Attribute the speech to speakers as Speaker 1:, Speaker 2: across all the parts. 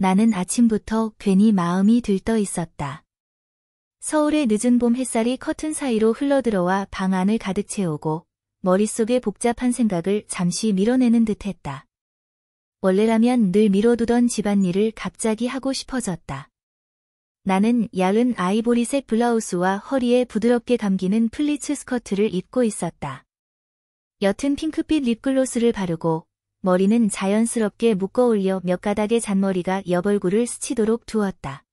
Speaker 1: 나는 아침부터 괜히 마음이 들떠 있었다. 서울의 늦은 봄 햇살이 커튼 사이로 흘러들어와 방 안을 가득 채우고 머릿속의 복잡한 생각을 잠시 밀어내는 듯했다. 원래라면 늘 미뤄두던 집안일을 갑자기 하고 싶어졌다. 나는 얇은 아이보리색 블라우스와 허리에 부드럽게 감기는 플리츠 스커트를 입고 있었다. 옅은 핑크빛 립글로스를 바르고 머리는 자연스럽게 묶어올려 몇 가닥의 잔머리가 옆얼굴을 스치도록 두었다.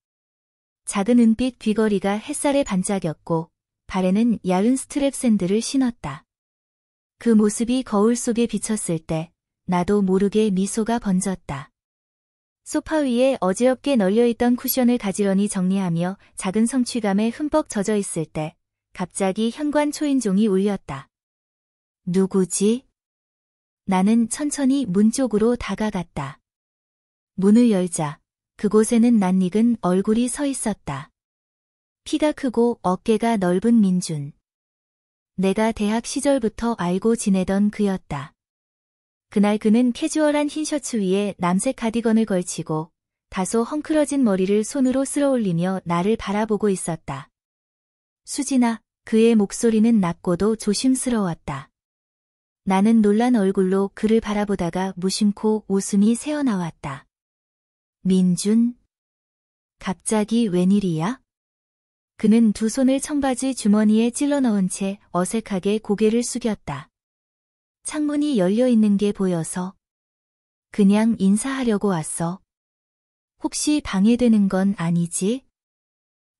Speaker 1: 작은 은빛 귀걸이가 햇살에 반짝였고 발에는 얇은 스트랩 샌들을 신었다. 그 모습이 거울 속에 비쳤을 때 나도 모르게 미소가 번졌다. 소파 위에 어지럽게 널려있던 쿠션을 가지런히 정리하며 작은 성취감에 흠뻑 젖어 있을 때 갑자기 현관 초인종이 울렸다. 누구지? 나는 천천히 문 쪽으로 다가갔다. 문을 열자 그곳에는 낯익은 얼굴이 서 있었다. 키가 크고 어깨가 넓은 민준. 내가 대학 시절부터 알고 지내던 그였다. 그날 그는 캐주얼한 흰 셔츠 위에 남색 카디건을 걸치고 다소 헝클어진 머리를 손으로 쓸어올리며 나를 바라보고 있었다. 수진아, 그의 목소리는 낮고도 조심스러웠다. 나는 놀란 얼굴로 그를 바라보다가 무심코 웃음이 새어나왔다. 민준? 갑자기 웬일이야? 그는 두 손을 청바지 주머니에 찔러 넣은 채 어색하게 고개를 숙였다. 창문이 열려 있는 게 보여서. 그냥 인사하려고 왔어. 혹시 방해되는 건 아니지?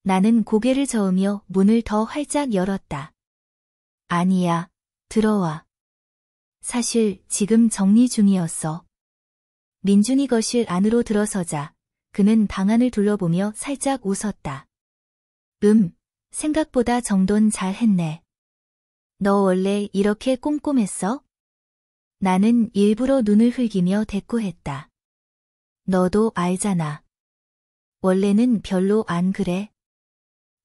Speaker 1: 나는 고개를 저으며 문을 더 활짝 열었다. 아니야, 들어와. 사실 지금 정리 중이었어. 민준이 거실 안으로 들어서자 그는 방 안을 둘러보며 살짝 웃었다. 생각보다 정돈 잘 했네. 너 원래 이렇게 꼼꼼했어? 나는 일부러 눈을 흘기며 대꾸했다. 너도 알잖아. 원래는 별로 안 그래.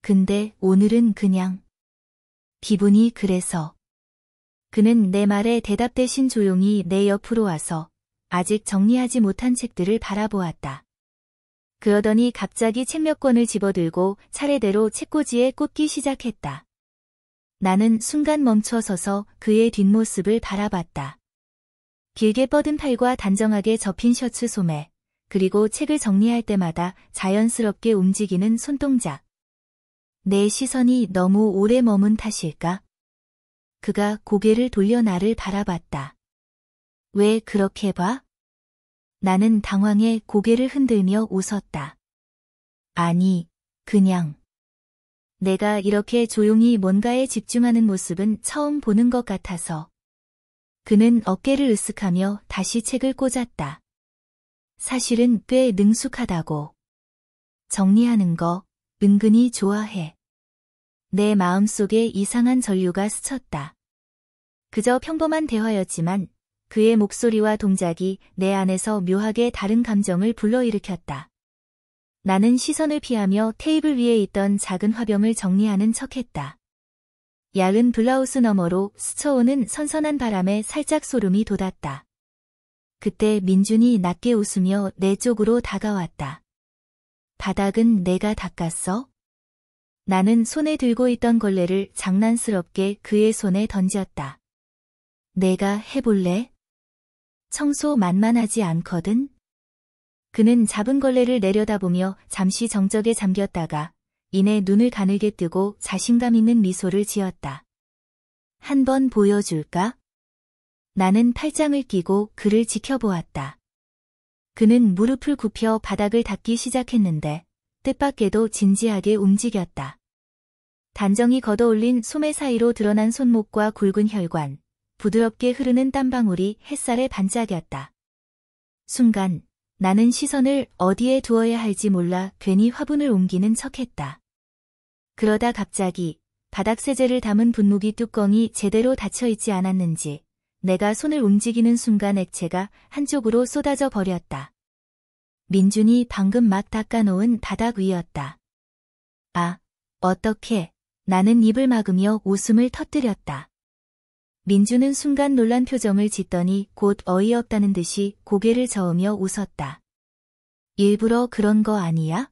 Speaker 1: 근데 오늘은 그냥 기분이 그래서. 그는 내 말에 대답 대신 조용히 내 옆으로 와서 아직 정리하지 못한 책들을 바라보았다. 그러더니 갑자기 책 몇 권을 집어들고 차례대로 책꽂이에 꽂기 시작했다. 나는 순간 멈춰 서서 그의 뒷모습을 바라봤다. 길게 뻗은 팔과 단정하게 접힌 셔츠 소매, 그리고 책을 정리할 때마다 자연스럽게 움직이는 손동작. 내 시선이 너무 오래 머문 탓일까? 그가 고개를 돌려 나를 바라봤다. 왜 그렇게 봐? 나는 당황해 고개를 흔들며 웃었다. 아니, 그냥. 내가 이렇게 조용히 뭔가에 집중하는 모습은 처음 보는 것 같아서. 그는 어깨를 으쓱하며 다시 책을 꽂았다. 사실은 꽤 능숙하다고. 정리하는 거 은근히 좋아해. 내 마음속에 이상한 전류가 스쳤다. 그저 평범한 대화였지만 그의 목소리와 동작이 내 안에서 묘하게 다른 감정을 불러일으켰다. 나는 시선을 피하며 테이블 위에 있던 작은 화병을 정리하는 척했다. 얇은 블라우스 너머로 스쳐오는 선선한 바람에 살짝 소름이 돋았다. 그때 민준이 낮게 웃으며 내 쪽으로 다가왔다. 바닥은 내가 닦았어? 나는 손에 들고 있던 걸레를 장난스럽게 그의 손에 던졌다. 내가 해볼래? 청소 만만하지 않거든? 그는 잡은 걸레를 내려다보며 잠시 정적에 잠겼다가 이내 눈을 가늘게 뜨고 자신감 있는 미소를 지었다. 한번 보여줄까? 나는 팔짱을 끼고 그를 지켜보았다. 그는 무릎을 굽혀 바닥을 닦기 시작했는데 뜻밖에도 진지하게 움직였다. 단정히 걷어올린 소매 사이로 드러난 손목과 굵은 혈관, 부드럽게 흐르는 땀방울이 햇살에 반짝였다. 순간 나는 시선을 어디에 두어야 할지 몰라 괜히 화분을 옮기는 척했다. 그러다 갑자기 바닥 세제를 담은 분무기 뚜껑이 제대로 닫혀있지 않았는지 내가 손을 움직이는 순간 액체가 한쪽으로 쏟아져 버렸다. 민준이 방금 막 닦아놓은 바닥 위였다. 아, 어떡해. 나는 입을 막으며 웃음을 터뜨렸다. 민준은 순간 놀란 표정을 짓더니 곧 어이없다는 듯이 고개를 저으며 웃었다. 일부러 그런 거 아니야?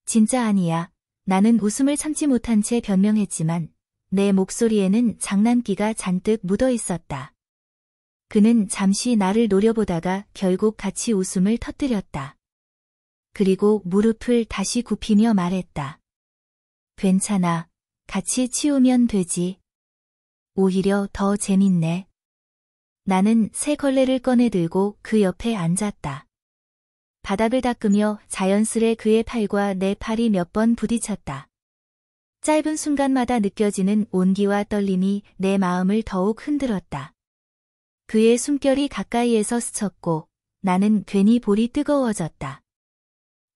Speaker 1: 진짜 아니야. 나는 웃음을 참지 못한 채 변명했지만 내 목소리에는 장난기가 잔뜩 묻어 있었다. 그는 잠시 나를 노려보다가 결국 같이 웃음을 터뜨렸다. 그리고 무릎을 다시 굽히며 말했다. 괜찮아. 같이 치우면 되지. 오히려 더 재밌네. 나는 새 걸레를 꺼내 들고 그 옆에 앉았다. 바닥을 닦으며 자연스레 그의 팔과 내 팔이 몇 번 부딪혔다. 짧은 순간마다 느껴지는 온기와 떨림이 내 마음을 더욱 흔들었다. 그의 숨결이 가까이에서 스쳤고 나는 괜히 볼이 뜨거워졌다.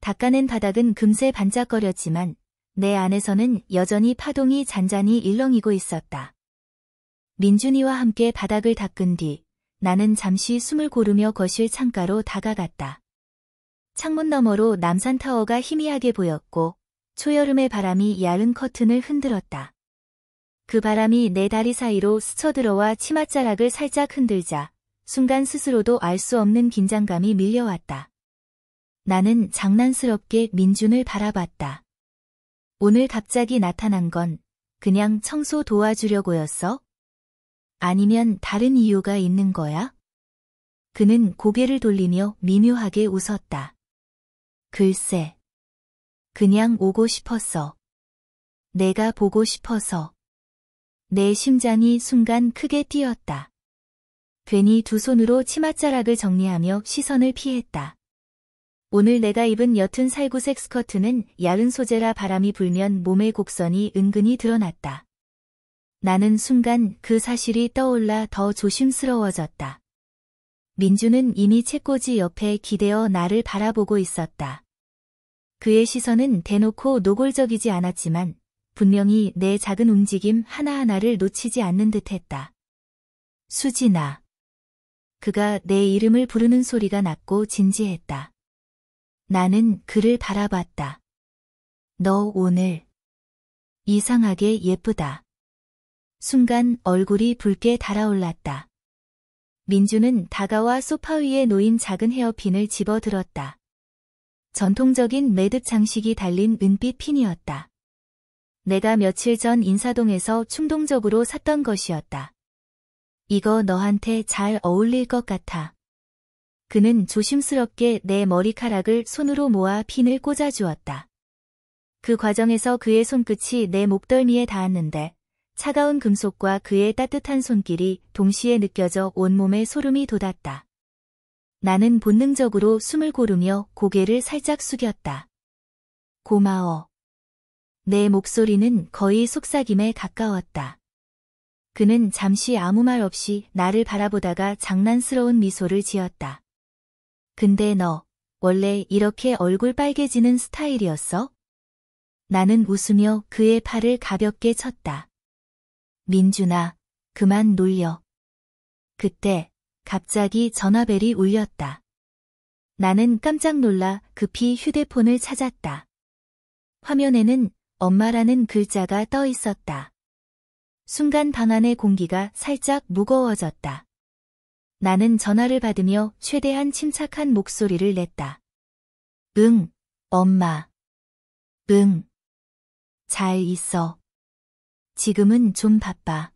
Speaker 1: 닦아낸 바닥은 금세 반짝거렸지만 내 안에서는 여전히 파동이 잔잔히 일렁이고 있었다. 민준이와 함께 바닥을 닦은 뒤 나는 잠시 숨을 고르며 거실 창가로 다가갔다. 창문 너머로 남산타워가 희미하게 보였고 초여름의 바람이 야른 커튼을 흔들었다. 그 바람이 내 다리 사이로 스쳐들어와 치맛자락을 살짝 흔들자 순간 스스로도 알 수 없는 긴장감이 밀려왔다. 나는 장난스럽게 민준을 바라봤다. 오늘 갑자기 나타난 건 그냥 청소 도와주려고였어? 아니면 다른 이유가 있는 거야? 그는 고개를 돌리며 미묘하게 웃었다. 글쎄. 그냥 오고 싶었어. 내가 보고 싶어서. 내 심장이 순간 크게 뛰었다. 괜히 두 손으로 치맛자락을 정리하며 시선을 피했다. 오늘 내가 입은 옅은 살구색 스커트는 야른 소재라 바람이 불면 몸의 곡선이 은근히 드러났다. 나는 순간 그 사실이 떠올라 더 조심스러워졌다. 민주는 이미 책꽂이 옆에 기대어 나를 바라보고 있었다. 그의 시선은 대놓고 노골적이지 않았지만 분명히 내 작은 움직임 하나하나를 놓치지 않는 듯했다. 수진아. 그가 내 이름을 부르는 소리가 낮고 진지했다. 나는 그를 바라봤다. 너 오늘 이상하게 예쁘다. 순간 얼굴이 붉게 달아올랐다. 민주는 다가와 소파 위에 놓인 작은 헤어핀을 집어들었다. 전통적인 매듭 장식이 달린 은빛 핀이었다. 내가 며칠 전 인사동에서 충동적으로 샀던 것이었다. 이거 너한테 잘 어울릴 것 같아. 그는 조심스럽게 내 머리카락을 손으로 모아 핀을 꽂아주었다. 그 과정에서 그의 손끝이 내 목덜미에 닿았는데 차가운 금속과 그의 따뜻한 손길이 동시에 느껴져 온몸에 소름이 돋았다. 나는 본능적으로 숨을 고르며 고개를 살짝 숙였다. 고마워. 내 목소리는 거의 속삭임에 가까웠다. 그는 잠시 아무 말 없이 나를 바라보다가 장난스러운 미소를 지었다. 근데 너 원래 이렇게 얼굴 빨개지는 스타일이었어? 나는 웃으며 그의 팔을 가볍게 쳤다. 민준아, 그만 놀려. 그때 갑자기 전화벨이 울렸다. 나는 깜짝 놀라 급히 휴대폰을 찾았다. 화면에는 엄마라는 글자가 떠 있었다. 순간 방 안의 공기가 살짝 무거워졌다. 나는 전화를 받으며 최대한 침착한 목소리를 냈다. 응, 엄마. 응. 잘 있어. 지금은 좀 바빠.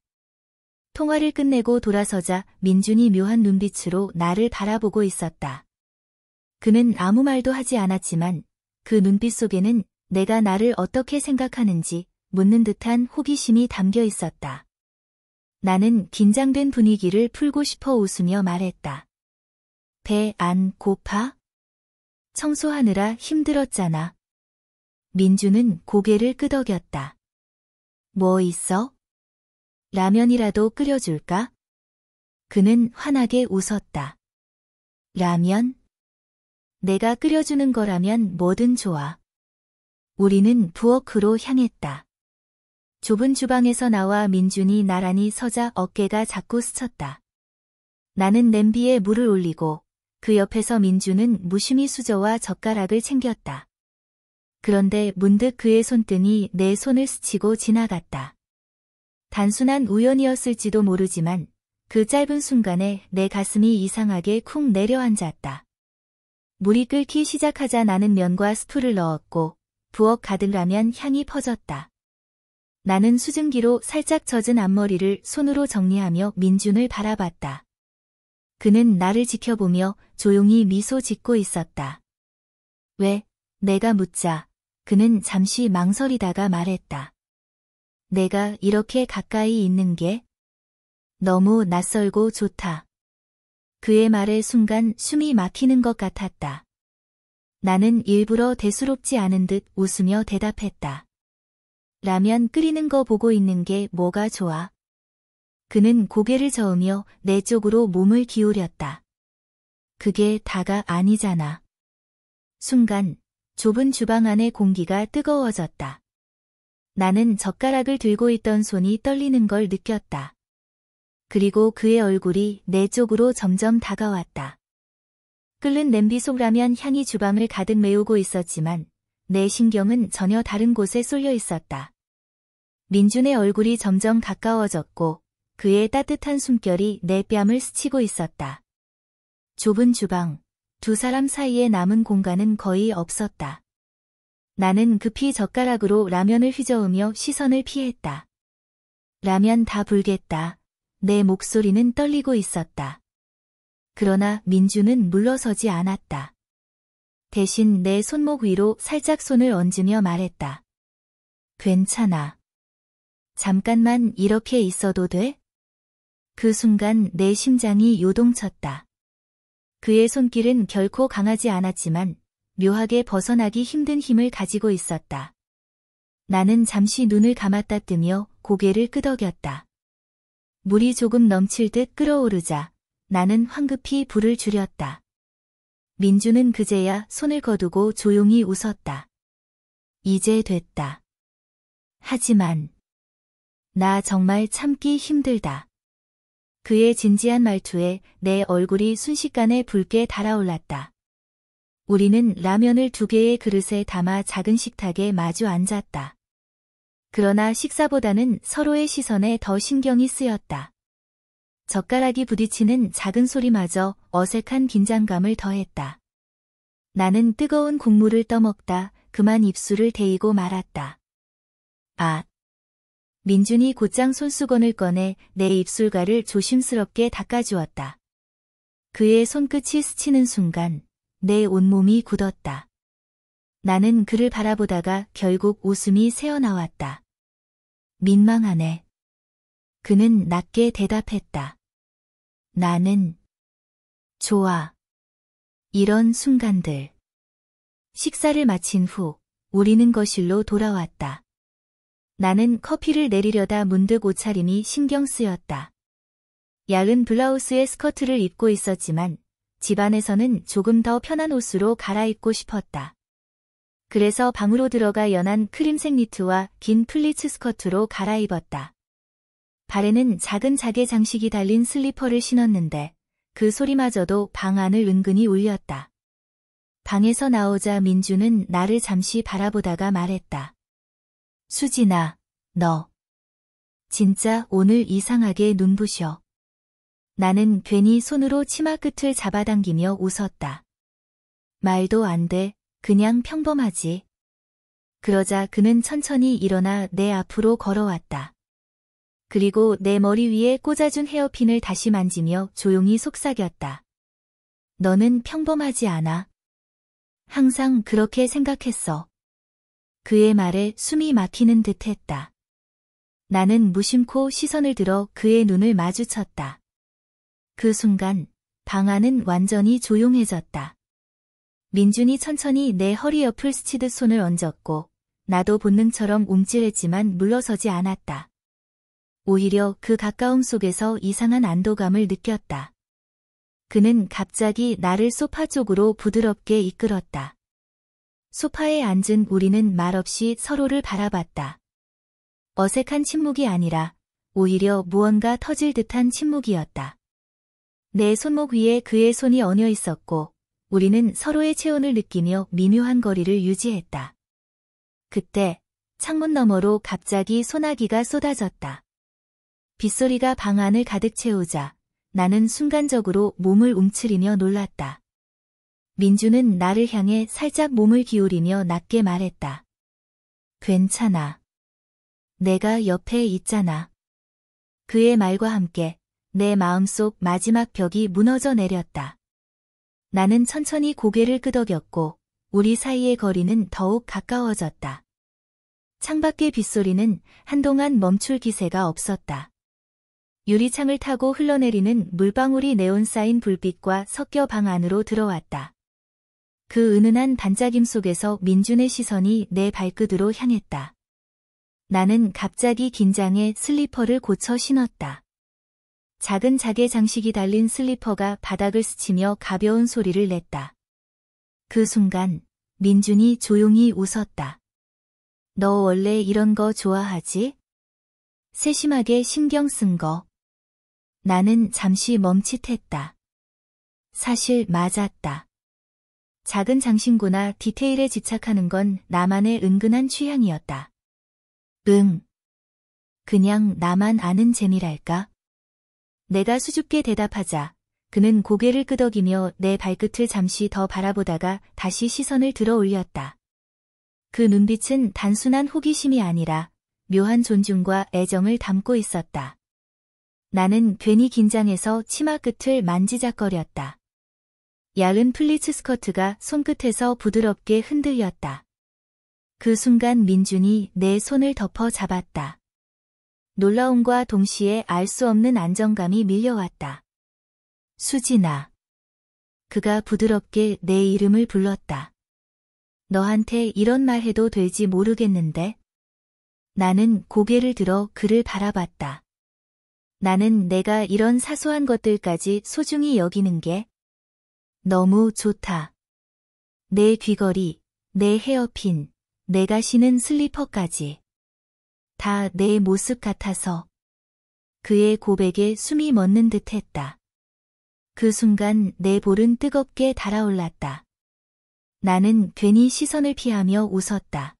Speaker 1: 통화를 끝내고 돌아서자 민준이 묘한 눈빛으로 나를 바라보고 있었다. 그는 아무 말도 하지 않았지만 그 눈빛 속에는 내가 나를 어떻게 생각하는지 묻는 듯한 호기심이 담겨 있었다. 나는 긴장된 분위기를 풀고 싶어 웃으며 말했다. 배 안 고파? 청소하느라 힘들었잖아. 민주는 고개를 끄덕였다. 뭐 있어? 라면이라도 끓여줄까? 그는 환하게 웃었다. 라면? 내가 끓여주는 거라면 뭐든 좋아. 우리는 부엌으로 향했다. 좁은 주방에서 나와 민준이 나란히 서자 어깨가 자꾸 스쳤다. 나는 냄비에 물을 올리고 그 옆에서 민준은 무심히 수저와 젓가락을 챙겼다. 그런데 문득 그의 손등이 내 손을 스치고 지나갔다. 단순한 우연이었을지도 모르지만 그 짧은 순간에 내 가슴이 이상하게 쿵 내려앉았다. 물이 끓기 시작하자 나는 면과 스프를 넣었고 부엌 가득 라면 향이 퍼졌다. 나는 수증기로 살짝 젖은 앞머리를 손으로 정리하며 민준을 바라봤다. 그는 나를 지켜보며 조용히 미소 짓고 있었다. 왜? 내가 묻자 그는 잠시 망설이다가 말했다. 내가 이렇게 가까이 있는 게 너무 낯설고 좋다. 그의 말에 순간 숨이 막히는 것 같았다. 나는 일부러 대수롭지 않은 듯 웃으며 대답했다. 라면 끓이는 거 보고 있는 게 뭐가 좋아? 그는 고개를 저으며 내 쪽으로 몸을 기울였다. 그게 다가 아니잖아. 순간 좁은 주방 안의 공기가 뜨거워졌다. 나는 젓가락을 들고 있던 손이 떨리는 걸 느꼈다. 그리고 그의 얼굴이 내 쪽으로 점점 다가왔다. 끓는 냄비 속 라면 향이 주방을 가득 메우고 있었지만 내 신경은 전혀 다른 곳에 쏠려 있었다. 민준의 얼굴이 점점 가까워졌고 그의 따뜻한 숨결이 내 뺨을 스치고 있었다. 좁은 주방, 두 사람 사이에 남은 공간은 거의 없었다. 나는 급히 젓가락으로 라면을 휘저으며 시선을 피했다. 라면 다 불겠다. 내 목소리는 떨리고 있었다. 그러나 민준은 물러서지 않았다. 대신 내 손목 위로 살짝 손을 얹으며 말했다. 괜찮아. 잠깐만 이렇게 있어도 돼? 그 순간 내 심장이 요동쳤다. 그의 손길은 결코 강하지 않았지만 묘하게 벗어나기 힘든 힘을 가지고 있었다. 나는 잠시 눈을 감았다 뜨며 고개를 끄덕였다. 물이 조금 넘칠 듯 끓어오르자 나는 황급히 불을 줄였다. 민준은 그제야 손을 거두고 조용히 웃었다. 이제 됐다. 하지만 나 정말 참기 힘들다. 그의 진지한 말투에 내 얼굴이 순식간에 붉게 달아올랐다. 우리는 라면을 2개의 그릇에 담아 작은 식탁에 마주 앉았다. 그러나 식사보다는 서로의 시선에 더 신경이 쓰였다. 젓가락이 부딪히는 작은 소리마저 어색한 긴장감을 더했다. 나는 뜨거운 국물을 떠먹다 그만 입술을 데이고 말았다. 아. 민준이 곧장 손수건을 꺼내 내 입술가를 조심스럽게 닦아주었다. 그의 손끝이 스치는 순간 내 온몸이 굳었다. 나는 그를 바라보다가 결국 웃음이 새어나왔다. 민망하네. 그는 낮게 대답했다. 나는 좋아. 이런 순간들. 식사를 마친 후 우리는 거실로 돌아왔다. 나는 커피를 내리려다 문득 옷차림이 신경 쓰였다. 얇은 블라우스에 스커트를 입고 있었지만 집안에서는 조금 더 편한 옷으로 갈아입고 싶었다. 그래서 방으로 들어가 연한 크림색 니트와 긴 플리츠 스커트로 갈아입었다. 발에는 작은 자개 장식이 달린 슬리퍼를 신었는데 그 소리마저도 방 안을 은근히 울렸다. 방에서 나오자 민주는 나를 잠시 바라보다가 말했다. 수진아, 너 진짜 오늘 이상하게 눈부셔. 나는 괜히 손으로 치마 끝을 잡아당기며 웃었다. 말도 안 돼. 그냥 평범하지. 그러자 그는 천천히 일어나 내 앞으로 걸어왔다. 그리고 내 머리 위에 꽂아준 헤어핀을 다시 만지며 조용히 속삭였다. 너는 평범하지 않아. 항상 그렇게 생각했어. 그의 말에 숨이 막히는 듯했다. 나는 무심코 시선을 들어 그의 눈을 마주쳤다. 그 순간 방 안은 완전히 조용해졌다. 민준이 천천히 내 허리 옆을 스치듯 손을 얹었고 나도 본능처럼 움찔했지만 물러서지 않았다. 오히려 그 가까움 속에서 이상한 안도감을 느꼈다. 그는 갑자기 나를 소파 쪽으로 부드럽게 이끌었다. 소파에 앉은 우리는 말없이 서로를 바라봤다. 어색한 침묵이 아니라 오히려 무언가 터질 듯한 침묵이었다. 내 손목 위에 그의 손이 얹혀 있었고 우리는 서로의 체온을 느끼며 미묘한 거리를 유지했다. 그때 창문 너머로 갑자기 소나기가 쏟아졌다. 빗소리가 방 안을 가득 채우자 나는 순간적으로 몸을 움츠리며 놀랐다. 민주는 나를 향해 살짝 몸을 기울이며 낮게 말했다. 괜찮아. 내가 옆에 있잖아. 그의 말과 함께 내 마음속 마지막 벽이 무너져 내렸다. 나는 천천히 고개를 끄덕였고 우리 사이의 거리는 더욱 가까워졌다. 창밖의 빗소리는 한동안 멈출 기세가 없었다. 유리창을 타고 흘러내리는 물방울이 네온 쌓인 불빛과 섞여 방 안으로 들어왔다. 그 은은한 반짝임 속에서 민준의 시선이 내 발끝으로 향했다. 나는 갑자기 긴장해 슬리퍼를 고쳐 신었다. 작은 자개 장식이 달린 슬리퍼가 바닥을 스치며 가벼운 소리를 냈다. 그 순간 민준이 조용히 웃었다. 너 원래 이런 거 좋아하지? 세심하게 신경 쓴 거. 나는 잠시 멈칫했다. 사실 맞았다. 작은 장신구나 디테일에 집착하는 건 나만의 은근한 취향이었다. 그냥 나만 아는 재미랄까? 내가 수줍게 대답하자 그는 고개를 끄덕이며 내 발끝을 잠시 더 바라보다가 다시 시선을 들어 올렸다. 그 눈빛은 단순한 호기심이 아니라 묘한 존중과 애정을 담고 있었다. 나는 괜히 긴장해서 치마 끝을 만지작거렸다. 얇은 플리츠 스커트가 손끝에서 부드럽게 흔들렸다. 그 순간 민준이 내 손을 덮어 잡았다. 놀라움과 동시에 알 수 없는 안정감이 밀려왔다. 수진아. 그가 부드럽게 내 이름을 불렀다. 너한테 이런 말 해도 될지 모르겠는데. 나는 고개를 들어 그를 바라봤다. 나는 내가 이런 사소한 것들까지 소중히 여기는 게 너무 좋다. 내 귀걸이, 내 헤어핀, 내가 신은 슬리퍼까지. 다 내 모습 같아서. 그의 고백에 숨이 멎는 듯 했다. 그 순간 내 볼은 뜨겁게 달아올랐다. 나는 괜히 시선을 피하며 웃었다.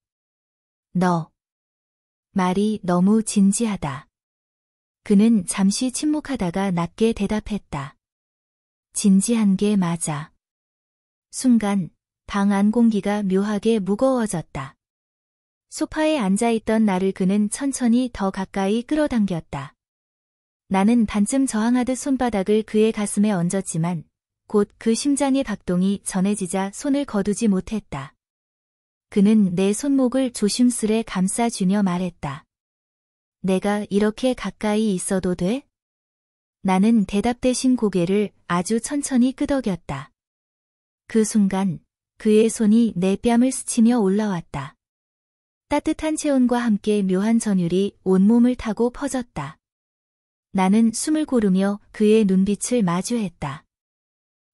Speaker 1: 너. 말이 너무 진지하다. 그는 잠시 침묵하다가 낮게 대답했다. 진지한 게 맞아. 순간 방 안 공기가 묘하게 무거워졌다. 소파에 앉아있던 나를 그는 천천히 더 가까이 끌어당겼다. 나는 반쯤 저항하듯 손바닥을 그의 가슴에 얹었지만 곧 그 심장의 박동이 전해지자 손을 거두지 못했다. 그는 내 손목을 조심스레 감싸주며 말했다. 내가 이렇게 가까이 있어도 돼? 나는 대답 대신 고개를 아주 천천히 끄덕였다. 그 순간 그의 손이 내 뺨을 스치며 올라왔다. 따뜻한 체온과 함께 묘한 전율이 온몸을 타고 퍼졌다. 나는 숨을 고르며 그의 눈빛을 마주했다.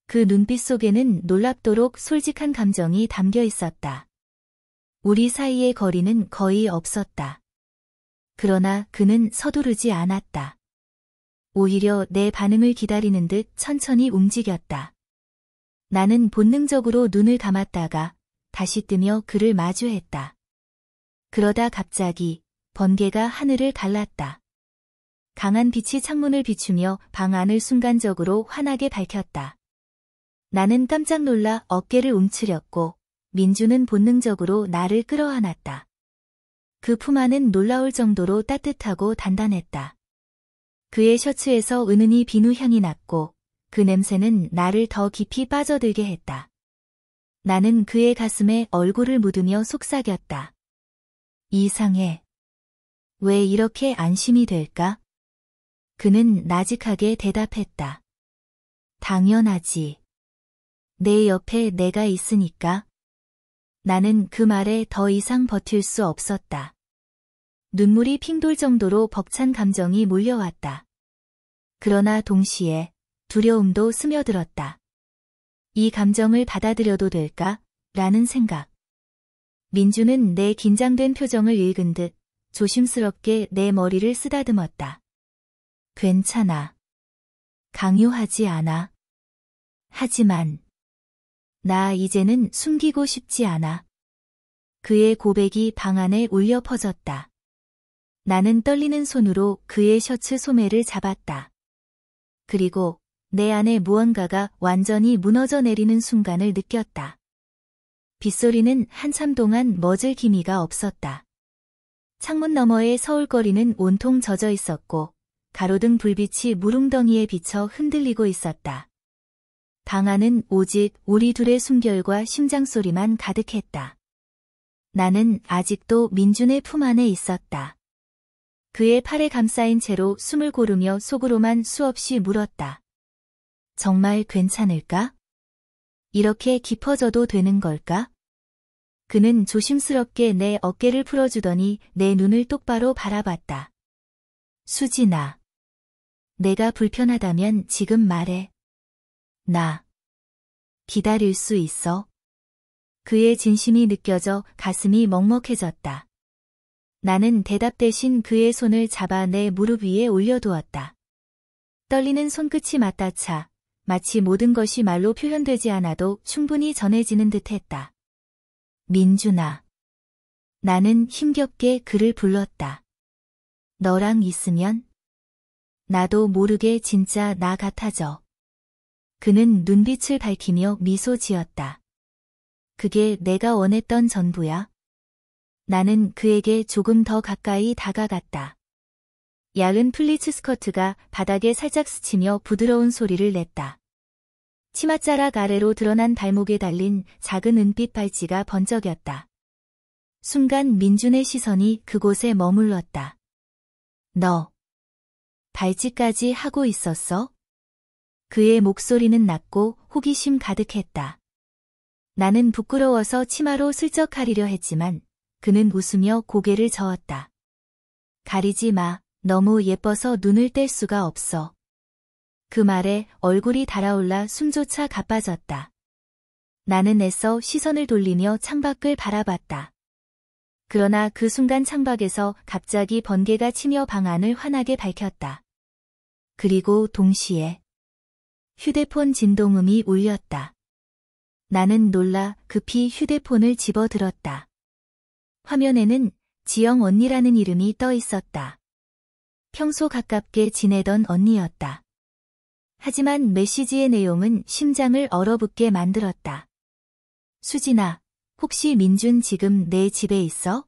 Speaker 1: 그 눈빛 속에는 놀랍도록 솔직한 감정이 담겨 있었다. 우리 사이의 거리는 거의 없었다. 그러나 그는 서두르지 않았다. 오히려 내 반응을 기다리는 듯 천천히 움직였다. 나는 본능적으로 눈을 감았다가 다시 뜨며 그를 마주했다. 그러다 갑자기 번개가 하늘을 갈랐다. 강한 빛이 창문을 비추며 방 안을 순간적으로 환하게 밝혔다. 나는 깜짝 놀라 어깨를 움츠렸고 민주는 본능적으로 나를 끌어안았다. 그 품 안은 놀라울 정도로 따뜻하고 단단했다. 그의 셔츠에서 은은히 비누 향이 났고 그 냄새는 나를 더 깊이 빠져들게 했다. 나는 그의 가슴에 얼굴을 묻으며 속삭였다. 이상해. 왜 이렇게 안심이 될까? 그는 나직하게 대답했다. 당연하지. 내 옆에 내가 있으니까. 나는 그 말에 더 이상 버틸 수 없었다. 눈물이 핑 돌 정도로 벅찬 감정이 몰려왔다. 그러나 동시에 두려움도 스며들었다. 이 감정을 받아들여도 될까? 라는 생각. 민주는 내 긴장된 표정을 읽은 듯 조심스럽게 내 머리를 쓰다듬었다. 괜찮아. 강요하지 않아. 하지만 나 이제는 숨기고 싶지 않아. 그의 고백이 방 안에 울려 퍼졌다. 나는 떨리는 손으로 그의 셔츠 소매를 잡았다. 그리고 내 안에 무언가가 완전히 무너져 내리는 순간을 느꼈다. 빗소리는 한참 동안 멎을 기미가 없었다. 창문 너머의 서울거리는 온통 젖어 있었고 가로등 불빛이 무릉덩이에 비쳐 흔들리고 있었다. 방 안은 오직 우리 둘의 숨결과 심장소리만 가득했다. 나는 아직도 민준의 품 안에 있었다. 그의 팔에 감싸인 채로 숨을 고르며 속으로만 수없이 물었다. 정말 괜찮을까? 이렇게 깊어져도 되는 걸까? 그는 조심스럽게 내 어깨를 풀어주더니 내 눈을 똑바로 바라봤다. 수진아. 내가 불편하다면 지금 말해. 나 기다릴 수 있어? 그의 진심이 느껴져 가슴이 먹먹해졌다. 나는 대답 대신 그의 손을 잡아 내 무릎 위에 올려두었다. 떨리는 손끝이 맞닿아 마치 모든 것이 말로 표현되지 않아도 충분히 전해지는 듯했다. 민준아. 나는 힘겹게 그를 불렀다. 너랑 있으면 나도 모르게 진짜 나 같아져. 그는 눈빛을 밝히며 미소 지었다. 그게 내가 원했던 전부야. 나는 그에게 조금 더 가까이 다가갔다. 얇은 플리츠 스커트가 바닥에 살짝 스치며 부드러운 소리를 냈다. 치맛자락 아래로 드러난 발목에 달린 작은 은빛 발찌가 번쩍였다. 순간 민준의 시선이 그곳에 머물렀다. 너 발찌까지 하고 있었어? 그의 목소리는 낮고 호기심 가득했다. 나는 부끄러워서 치마로 슬쩍 가리려 했지만 그는 웃으며 고개를 저었다. 가리지 마. 너무 예뻐서 눈을 뗄 수가 없어. 그 말에 얼굴이 달아올라 숨조차 가빠졌다. 나는 애써 시선을 돌리며 창밖을 바라봤다. 그러나 그 순간 창밖에서 갑자기 번개가 치며 방 안을 환하게 밝혔다. 그리고 동시에 휴대폰 진동음이 울렸다. 나는 놀라 급히 휴대폰을 집어들었다. 화면에는 지영 언니라는 이름이 떠 있었다. 평소 가깝게 지내던 언니였다. 하지만 메시지의 내용은 심장을 얼어붙게 만들었다. 수진아, 혹시 민준 지금 내 집에 있어?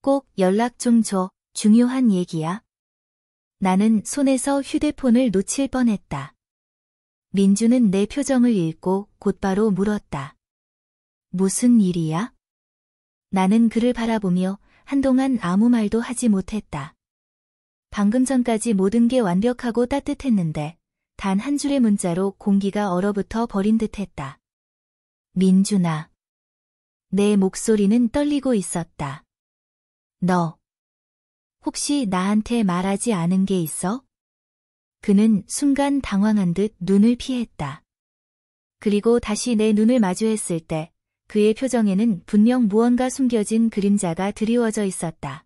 Speaker 1: 꼭 연락 좀 줘. 중요한 얘기야. 나는 손에서 휴대폰을 놓칠 뻔했다. 민준은 내 표정을 읽고 곧바로 물었다. 무슨 일이야? 나는 그를 바라보며 한동안 아무 말도 하지 못했다. 방금 전까지 모든 게 완벽하고 따뜻했는데 단 한 줄의 문자로 공기가 얼어붙어 버린 듯했다. 민준아. 내 목소리는 떨리고 있었다. 너 혹시 나한테 말하지 않은 게 있어? 그는 순간 당황한 듯 눈을 피했다. 그리고 다시 내 눈을 마주했을 때 그의 표정에는 분명 무언가 숨겨진 그림자가 드리워져 있었다.